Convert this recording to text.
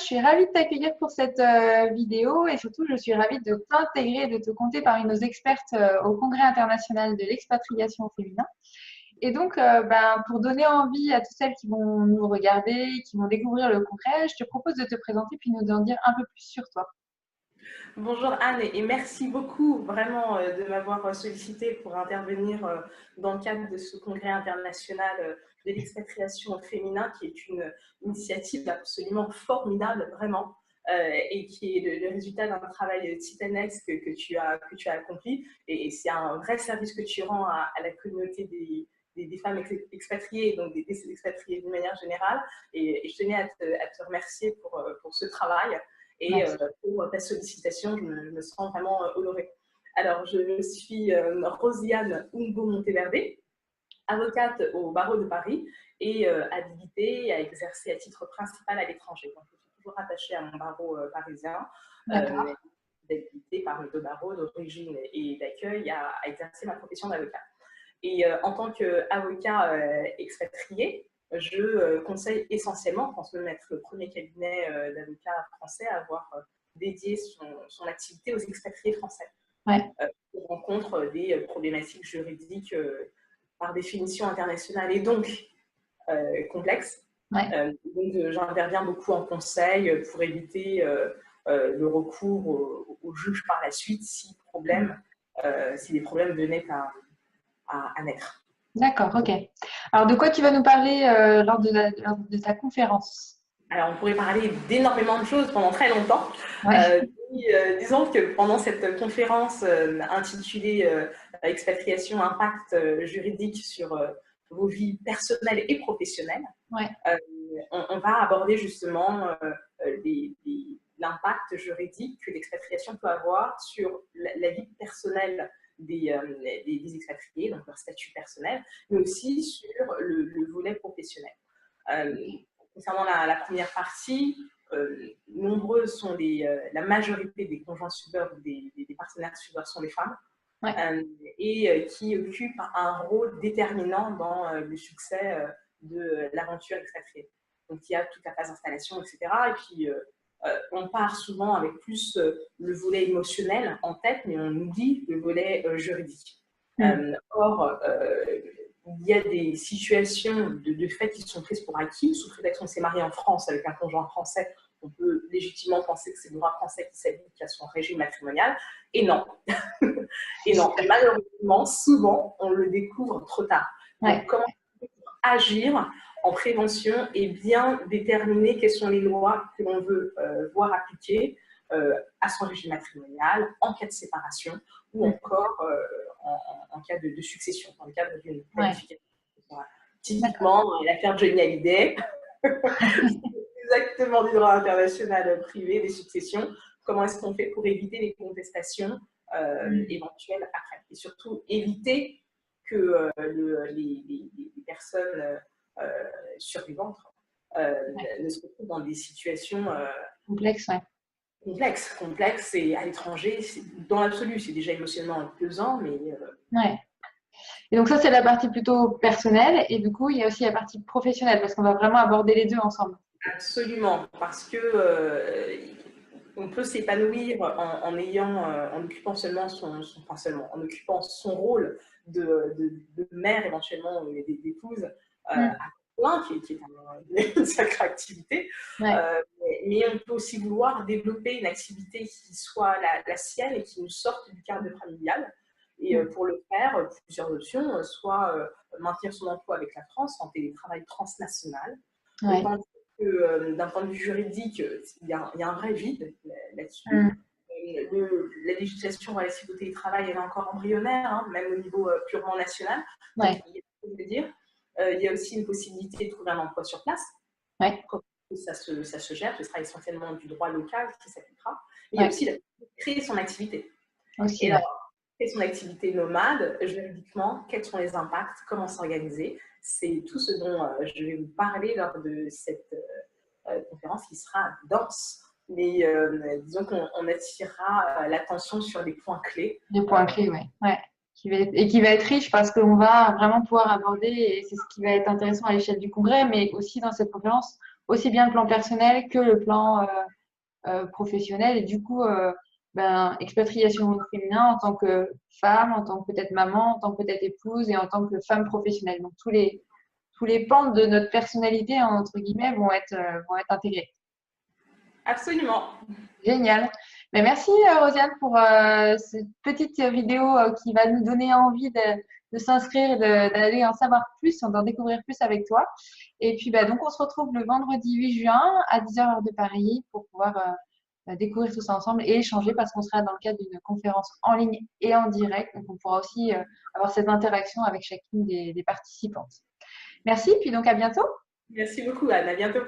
suis ravie de t'accueillir pour cette vidéo et surtout, je suis ravie de t'intégrer, de te compter parmi nos expertes au Congrès international de l'expatriation au féminin. Et donc, pour donner envie à toutes celles qui vont nous regarder, qui vont découvrir le congrès, je te propose de te présenter puis nous en dire un peu plus sur toi. Bonjour Anne et merci beaucoup vraiment de m'avoir sollicité pour intervenir dans le cadre de ce congrès international de l'expatriation au féminin qui est une initiative absolument formidable vraiment et qui est le résultat d'un travail titanesque que tu as accompli et c'est un vrai service que tu rends à la communauté des femmes expatriées, donc des expatriées d'une manière générale et je tenais à te remercier pour ce travail. Et pour ta sollicitation, je me sens vraiment honorée. Alors, je suis Rosiane Ungo Monteverde, avocate au barreau de Paris et habilitée à exercer à titre principal à l'étranger. Donc, je suis toujours attachée à mon barreau parisien, d'habilité par mes deux barreaux d'origine et d'accueil à exercer ma profession d'avocat. Et en tant qu'avocat expatrié, je conseille essentiellement, je pense même être le premier cabinet d'avocats français à avoir dédié son activité aux expatriés français. On rencontre des problématiques juridiques par définition internationale et donc complexes. Donc j'interviens beaucoup en conseil pour éviter le recours au juge par la suite si les problèmes venaient à naître. D'accord, ok. Alors, de quoi tu vas nous parler lors de ta conférence? Alors, on pourrait parler d'énormément de choses pendant très longtemps. Disons que pendant cette conférence intitulée Expatriation, impact juridique sur vos vies personnelles et professionnelles, on va aborder justement l'impact juridique que l'expatriation peut avoir sur la vie personnelle des expatriés, donc leur statut personnel, mais aussi sur le volet professionnel. Concernant la première partie, nombreuses sont la majorité des conjoints suiveurs ou des partenaires suiveurs sont les femmes et qui occupent un rôle déterminant dans le succès de l'aventure expatriée. Donc il y a toute la phase d'installation, etc. Et puis on part souvent avec plus le volet émotionnel en tête, mais on oublie le volet juridique. Or, il y a des situations de fait qui sont prises pour acquis. Sous prétexte qu'on s'est marié en France avec un conjoint français, on peut légitimement penser que c'est le droit français qui s'applique à son régime matrimonial. Et non. Et non. Et malheureusement, souvent, on le découvre trop tard. Donc, comment agir en prévention et bien déterminer quelles sont les lois que l'on veut voir appliquées à son régime matrimonial, en cas de séparation ou encore en cas de succession, dans le cadre d'une planification. Typiquement, l'affaire Johnny Hallyday, exactement du droit international privé des successions. Comment est-ce qu'on fait pour éviter les contestations éventuelles après? Et surtout, éviter que les personnes survivantes ne se retrouvent dans des situations complexes et à l'étranger, dans l'absolu, c'est déjà émotionnellement pesant, mais... Et donc ça, c'est la partie plutôt personnelle, et du coup, il y a aussi la partie professionnelle, parce qu'on va vraiment aborder les deux ensemble. Absolument, parce que on peut s'épanouir en occupant seulement en occupant son rôle de mère éventuellement ou d'épouse à plein, qui est une sacrée activité. Mais on peut aussi vouloir développer une activité qui soit la sienne et qui nous sorte du cadre familial. Et pour le faire, plusieurs options, soit maintenir son emploi avec la France en télétravail transnational. D'un point de vue juridique, il y a un vrai vide là-dessus. La législation relative au télétravail est encore embryonnaire, même au niveau purement national. Donc, il y a aussi une possibilité de trouver un emploi sur place. Ça se gère, ce sera essentiellement du droit local qui s'appliquera. Mais il y a aussi la possibilité de créer son activité. Et alors, créer son activité nomade, juridiquement, quels sont les impacts, comment s'organiser? C'est tout ce dont je vais vous parler lors de cette conférence qui sera dense. Mais disons qu'on attirera l'attention sur les points clés. Les points clés, et qui va être riche parce qu'on va vraiment pouvoir aborder, et c'est ce qui va être intéressant à l'échelle du congrès, mais aussi dans cette conférence, aussi bien le plan personnel que le plan professionnel. Et du coup, expatriation au féminin en tant que femme, en tant que peut-être maman, en tant que peut-être épouse et en tant que femme professionnelle. Donc, tous les pans de notre personnalité, entre guillemets, vont être intégrés. Absolument. Génial. Mais merci Rosiane pour cette petite vidéo qui va nous donner envie de s'inscrire et d'aller en savoir plus, d'en découvrir plus avec toi. Et puis donc on se retrouve le vendredi 8 juin à 10h heure de Paris pour pouvoir découvrir tout ça ensemble et échanger parce qu'on sera dans le cadre d'une conférence en ligne et en direct. Donc on pourra aussi avoir cette interaction avec chacune des participantes. Merci, puis donc à bientôt. Merci beaucoup, Anne. À bientôt.